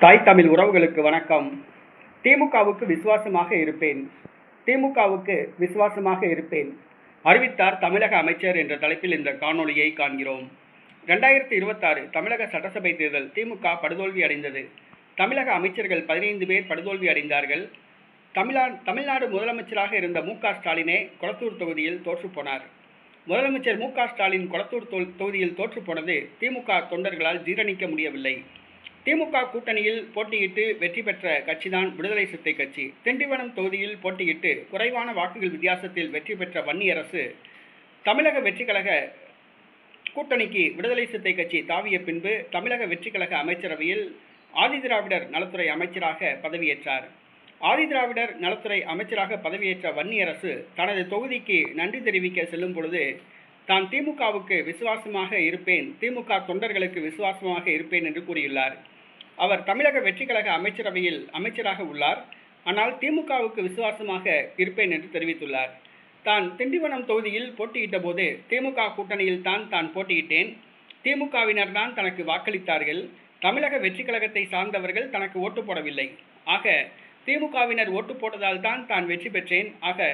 தாய் தமிழ் உறவுகளுக்கு வணக்கம். திமுகவுக்கு விசுவாசமாக இருப்பேன். திமுகவுக்கு விசுவாசமாக இருப்பேன் அறிவித்தார் தமிழக அமைச்சர் என்ற தலைப்பில் இந்த காணொளியை காண்கிறோம். 2026 தமிழக சட்டசபை தேர்தல் திமுக படுதோல்வி அடைந்தது. தமிழக அமைச்சர்கள் 15 பேர் படுதோல்வி அடைந்தார்கள். தமிழ்நாடு முதலமைச்சராக இருந்த மு.க. ஸ்டாலினே கொளத்தூர் தொகுதியில் தோற்றுப்போனார். முதலமைச்சர் மு.க. ஸ்டாலின் கொளத்தூர் தொகுதியில் தோற்றுப்போனது திமுக தொண்டர்களால் ஜீரணிக்க முடியவில்லை. திமுக கூட்டணியில் போட்டியிட்டு வெற்றி பெற்ற கட்சிதான் விடுதலை சிறுத்தை கட்சி. திண்டிவனம் தொகுதியில் போட்டியிட்டு குறைவான வாக்குகள் வித்தியாசத்தில் வெற்றி பெற்ற வன்னியரசு தமிழக வெற்றிக்கழக கூட்டணிக்கு விடுதலை சிறுத்தை கட்சி தாவிய பின்பு தமிழக வெற்றிக்கழக அமைச்சரவையில் ஆதிதிராவிடர் நலத்துறை அமைச்சராக பதவியேற்றார். ஆதிதிராவிடர் நலத்துறை அமைச்சராக பதவியேற்ற வன்னியரசு தனது தொகுதிக்கு நன்றி தெரிவிக்க செல்லும் பொழுது தான் திமுகவுக்கு விசுவாசமாக இருப்பேன், திமுக தொண்டர்களுக்கு விசுவாசமாக இருப்பேன் என்று கூறியுள்ளார். அவர் தமிழக வெற்றிக்கழக அமைச்சரவையில் அமைச்சராக உள்ளார். ஆனால் திமுகவுக்கு விசுவாசமாக இருப்பேன் என்று தெரிவித்துள்ளார். தான் திண்டிவனம் தொகுதியில் போட்டியிட்ட போது திமுக கூட்டணியில் தான் போட்டியிட்டேன். திமுகவினர் தான் தனக்கு வாக்களித்தார்கள். தமிழக வெற்றிக்கழகத்தை சார்ந்தவர்கள் தனக்கு ஓட்டு போடவில்லை. ஆக திமுகவினர் ஓட்டு போட்டதால் தான் வெற்றி பெற்றேன். ஆக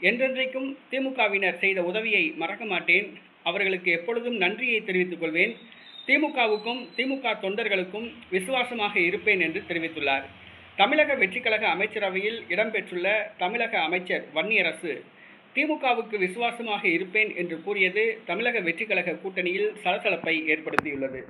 என்றென்றைக்கும் திமுகவினர் செய்த உதவியை மறக்க மாட்டேன். அவர்களுக்கு எப்பொழுதும் நன்றியை தெரிவித்துக் கொள்வேன். திமுகவுக்கும் திமுக தொண்டர்களுக்கும் விசுவாசமாக இருப்பேன் என்று தெரிவித்துள்ளார். தமிழக வெற்றிக்கழக அமைச்சரவையில் இடம்பெற்றுள்ள தமிழக அமைச்சர் வன்னியரசு திமுகவுக்கு விசுவாசமாக இருப்பேன் என்று கூறியது தமிழக வெற்றிக்கழக கூட்டணியில் சலசலப்பை ஏற்படுத்தியுள்ளது.